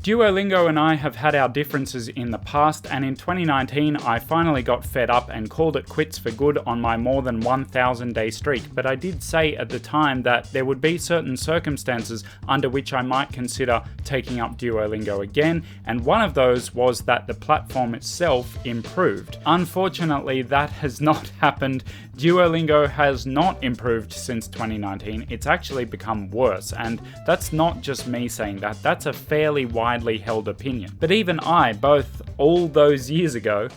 Duolingo and I have had our differences in the past, and in 2019 I finally got fed up and called it quits for good on my more than 1,000 day streak, but I did say at the time that there would be certain circumstances under which I might consider taking up Duolingo again, and one of those was that the platform itself improved. Unfortunately, that has not happened. Duolingo has not improved since 2019, it's actually become worse, and that's not just me saying that, that's a fairly widely held opinion. But even I, both all those years ago.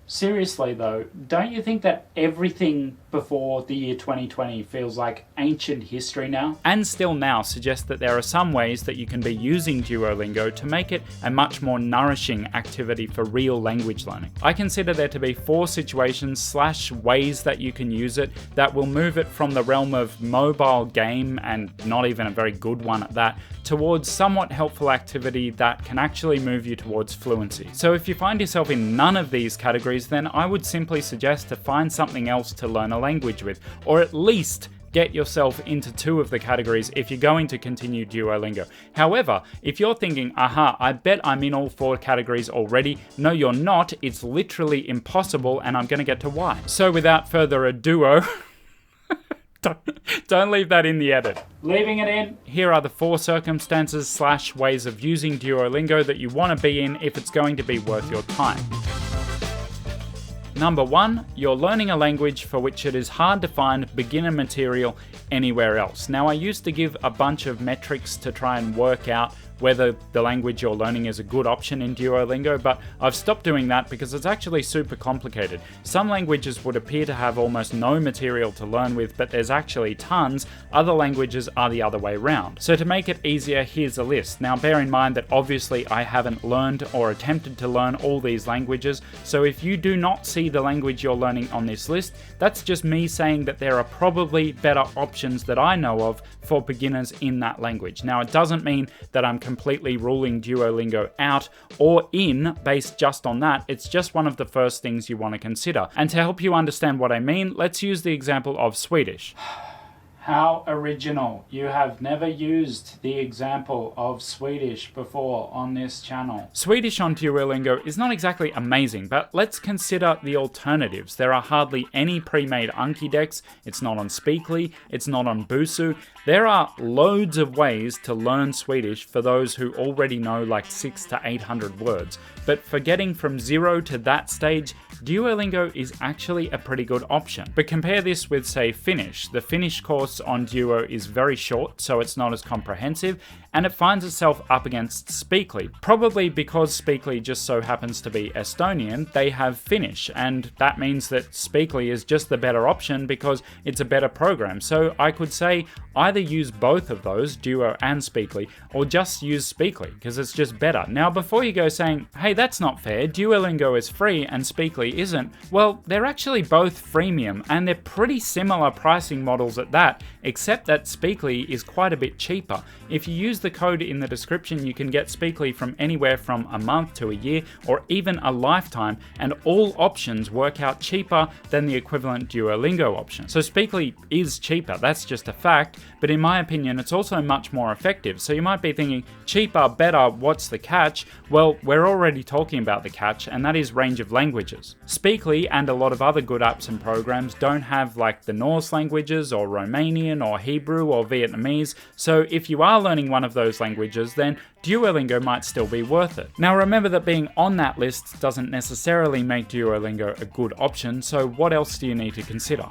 Seriously though, don't you think that everything before the year 2020 feels like ancient history now? And still now suggest that there are some ways that you can be using Duolingo to make it a much more nourishing activity for real language learning. I consider there to be 4 situations / ways that you can use it that will move it from the realm of mobile game, and not even a very good one at that, towards somewhat helpful activity that can actually move you towards fluency. So if you find yourself in none of these categories, then I would simply suggest to find something else to learn a language with, or at least get yourself into 2 of the categories if you're going to continue Duolingo. However, if you're thinking, aha, I bet I'm in all 4 categories already, no you're not, it's literally impossible, and I'm going to get to why. So without further ado, don't leave that in the edit. Leaving it in, here are the 4 circumstances / ways of using Duolingo that you want to be in if it's going to be worth your time. Number 1, you're learning a language for which it is hard to find beginner material anywhere else. Now, I used to give a bunch of metrics to try and work out whether the language you're learning is a good option in Duolingo, but I've stopped doing that because it's actually super complicated. Some languages would appear to have almost no material to learn with, but there's actually tons. Other languages are the other way around. So to make it easier, here's a list. Now bear in mind that obviously I haven't learned or attempted to learn all these languages, so if you do not see the language you're learning on this list, that's just me saying that there are probably better options that I know of for beginners in that language. Now it doesn't mean that I'm completely ruling Duolingo out or in based just on that, it's just one of the first things you want to consider. And to help you understand what I mean, let's use the example of Swedish. How original. You have never used the example of Swedish before on this channel. Swedish on Duolingo is not exactly amazing, but let's consider the alternatives. There are hardly any pre-made Anki decks, it's not on Speakly, it's not on Busu. There are loads of ways to learn Swedish for those who already know like 600 to 800 words, but for getting from 0 to that stage, Duolingo is actually a pretty good option. But compare this with, say, Finnish. The Finnish course on Duo is very short, so it's not as comprehensive, and it finds itself up against Speakly. Probably because Speakly just so happens to be Estonian, they have Finnish, and that means that Speakly is just the better option because it's a better program. So I could say either use both of those, Duo and Speakly, or just use Speakly, because it's just better. Now, before you go saying, hey, that's not fair, Duolingo is free and Speakly isn't, well, they're actually both freemium, and they're pretty similar pricing models at that, except that Speakly is quite a bit cheaper. If you use the code in the description, you can get Speakly from anywhere from a month to a year, or even a lifetime, and all options work out cheaper than the equivalent Duolingo option. So Speakly is cheaper, that's just a fact, but in my opinion, it's also much more effective. So you might be thinking, cheaper, better, what's the catch? Well, we're already talking about the catch, and that is range of languages. Speakly and a lot of other good apps and programs don't have like the Norse languages or Romanian or Hebrew or Vietnamese, so if you are learning one of those languages, then Duolingo might still be worth it. Now remember that being on that list doesn't necessarily make Duolingo a good option, so what else do you need to consider?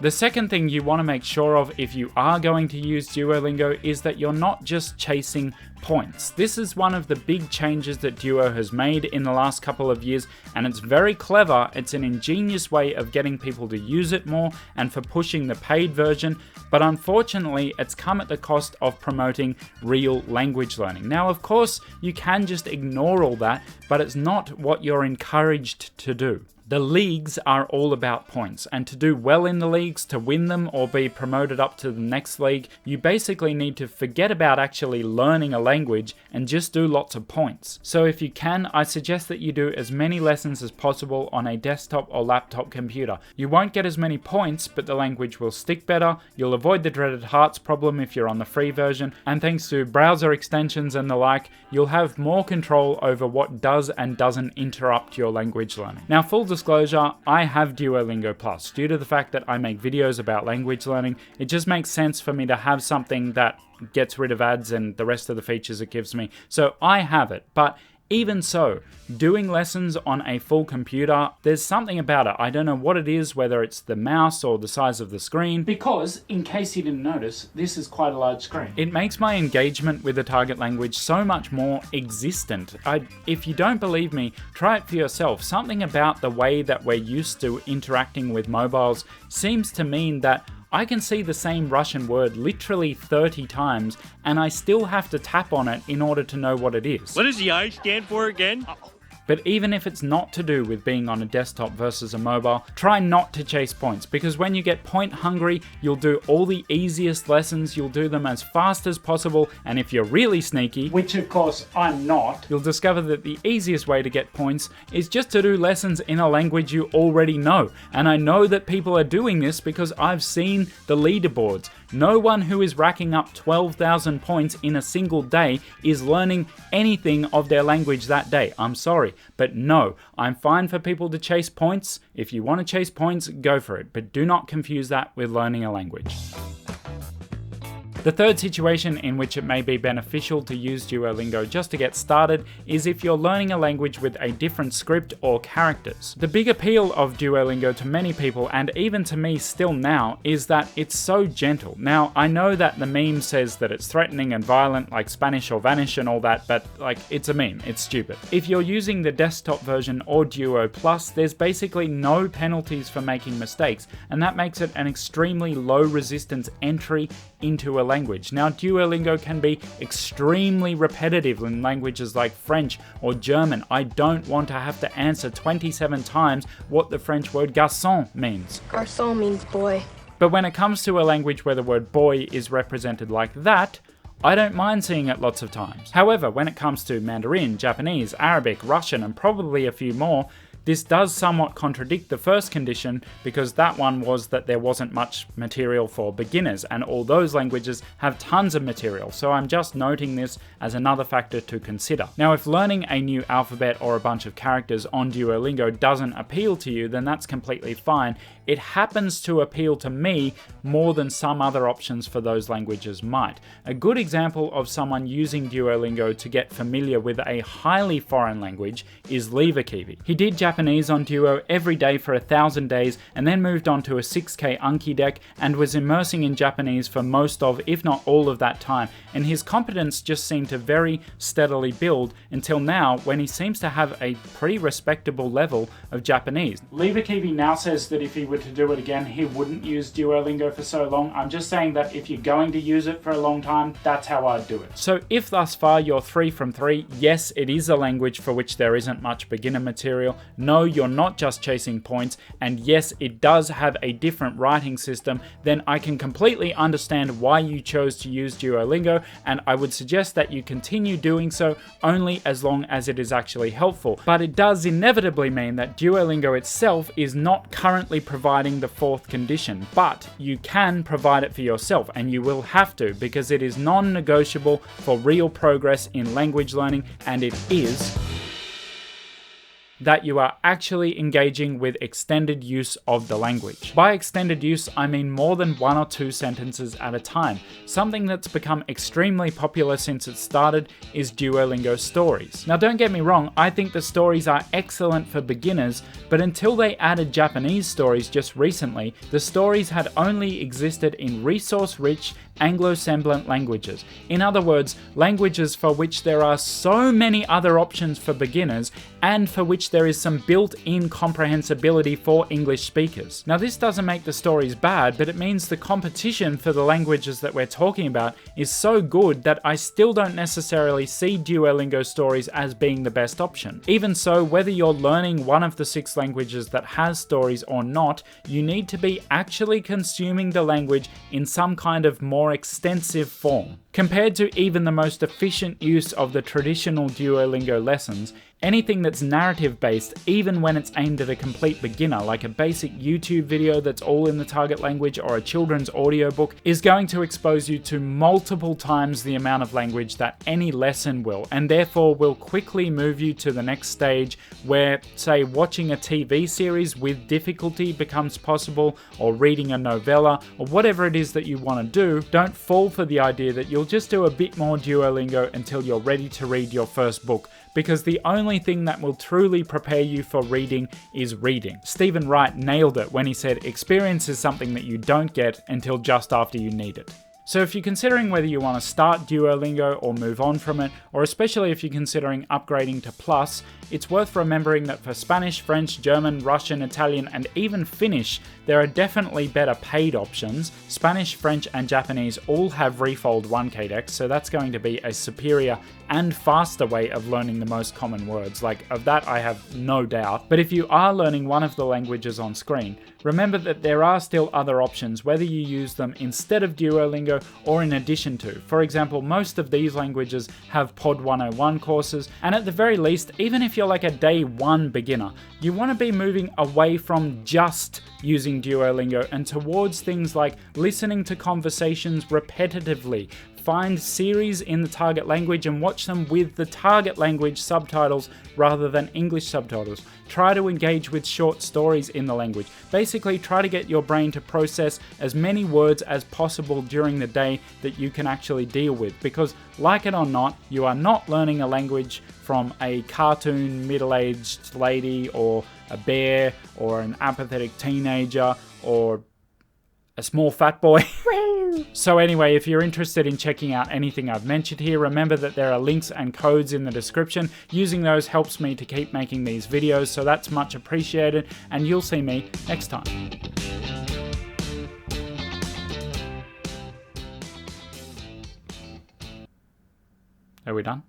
The second thing you want to make sure of if you are going to use Duolingo is that you're not just chasing points. This is one of the big changes that Duo has made in the last couple of years, and it's very clever. It's an ingenious way of getting people to use it more and for pushing the paid version, but unfortunately it's come at the cost of promoting real language learning. Now, of course, you can just ignore all that, but it's not what you're encouraged to do. The leagues are all about points, and to do well in the leagues, to win them or be promoted up to the next league, you basically need to forget about actually learning a language and just do lots of points. So if you can, I suggest that you do as many lessons as possible on a desktop or laptop computer. You won't get as many points, but the language will stick better, you'll avoid the dreaded hearts problem if you're on the free version, and thanks to browser extensions and the like, you'll have more control over what does and doesn't interrupt your language learning. Now, full disclosure, I have Duolingo Plus. Due to the fact that I make videos about language learning, it just makes sense for me to have something that gets rid of ads and the rest of the features it gives me. So I have it, but even so, doing lessons on a full computer, there's something about it. I don't know what it is, whether it's the mouse or the size of the screen, because, in case you didn't notice, this is quite a large screen. It makes my engagement with the target language so much more existent. If you don't believe me, try it for yourself. Something about the way that we're used to interacting with mobiles seems to mean that I can see the same Russian word literally 30 times, and I still have to tap on it in order to know what it is. What does the I stand for again? But even if it's not to do with being on a desktop versus a mobile, try not to chase points, because when you get point hungry, you'll do all the easiest lessons, you'll do them as fast as possible, and if you're really sneaky, which of course I'm not, you'll discover that the easiest way to get points is just to do lessons in a language you already know. And I know that people are doing this because I've seen the leaderboards. No one who is racking up 12,000 points in a single day is learning anything of their language that day. I'm sorry, but no, I'm fine for people to chase points. If you want to chase points, go for it, but do not confuse that with learning a language. The third situation in which it may be beneficial to use Duolingo just to get started is if you're learning a language with a different script or characters. The big appeal of Duolingo to many people, and even to me still now, is that it's so gentle. Now, I know that the meme says that it's threatening and violent, like Spanish or Vanish and all that, but it's a meme, it's stupid. If you're using the desktop version or Duo Plus, there's basically no penalties for making mistakes, and that makes it an extremely low resistance entry into a language. Now, Duolingo can be extremely repetitive in languages like French or German. I don't want to have to answer 27 times what the French word garçon means. Garçon means boy. But when it comes to a language where the word boy is represented like that, I don't mind seeing it lots of times. However, when it comes to Mandarin, Japanese, Arabic, Russian, and probably a few more, this does somewhat contradict the first condition, because that one was that there wasn't much material for beginners, and all those languages have tons of material, so I'm just noting this as another factor to consider. Now, if learning a new alphabet or a bunch of characters on Duolingo doesn't appeal to you, then that's completely fine. It happens to appeal to me more than some other options for those languages might. A good example of someone using Duolingo to get familiar with a highly foreign language is Leverkivi. He did Japanese on Duo every day for 1,000 days and then moved on to a 6K Anki deck and was immersing in Japanese for most of, if not all of that time, and his competence just seemed to very steadily build until now, when he seems to have a pretty respectable level of Japanese. Leverkivi now says that if he were to do it again, he wouldn't use Duolingo for so long. I'm just saying that if you're going to use it for a long time, that's how I'd do it. So if thus far you're 3 from 3, yes, it is a language for which there isn't much beginner material. No, you're not just chasing points, and yes, it does have a different writing system, then I can completely understand why you chose to use Duolingo, and I would suggest that you continue doing so only as long as it is actually helpful. But it does inevitably mean that Duolingo itself is not currently providing the fourth condition, but you can provide it for yourself, and you will have to, because it is non-negotiable for real progress in language learning, and it is that you are actually engaging with extended use of the language. By extended use, I mean more than 1 or 2 sentences at a time. Something that's become extremely popular since it started is Duolingo Stories. Now, don't get me wrong, I think the stories are excellent for beginners, but until they added Japanese stories just recently, the stories had only existed in resource-rich Anglo-semblant languages. In other words, languages for which there are so many other options for beginners and for which there is some built-in comprehensibility for English speakers. Now, this doesn't make the stories bad, but it means the competition for the languages that we're talking about is so good that I still don't necessarily see Duolingo Stories as being the best option. Even so, whether you're learning one of the 6 languages that has stories or not, you need to be actually consuming the language in some kind of more extensive form. Compared to even the most efficient use of the traditional Duolingo lessons, anything that's narrative based, even when it's aimed at a complete beginner, like a basic YouTube video that's all in the target language or a children's audiobook, is going to expose you to multiple times the amount of language that any lesson will, and therefore will quickly move you to the next stage where, say, watching a TV series with difficulty becomes possible, or reading a novella, or whatever it is that you want to do. Don't fall for the idea that you'll just do a bit more Duolingo until you're ready to read your first book, because the only thing that will truly prepare you for reading is reading. Stephen Wright nailed it when he said, experience is something that you don't get until just after you need it. So if you're considering whether you want to start Duolingo or move on from it, or especially if you're considering upgrading to Plus, it's worth remembering that for Spanish, French, German, Russian, Italian, and even Finnish, there are definitely better paid options. Spanish, French, and Japanese all have REFOLD 1kdex, so that's going to be a superior and faster way of learning the most common words. Like, of that I have no doubt. But if you are learning one of the languages on screen, remember that there are still other options, whether you use them instead of Duolingo or in addition to. For example, most of these languages have Pod 101 courses, and at the very least, even if you're like a day one beginner, you want to be moving away from just using Duolingo and towards things like listening to conversations repetitively. Find series in the target language and watch them with the target language subtitles rather than English subtitles. Try to engage with short stories in the language. Basically, try to get your brain to process as many words as possible during the day that you can actually deal with. Because, like it or not, you are not learning a language from a cartoon middle-aged lady or a bear or an apathetic teenager or a small fat boy. So anyway, if you're interested in checking out anything I've mentioned here, remember that there are links and codes in the description. Using those helps me to keep making these videos, so that's much appreciated, and you'll see me next time. Are we done?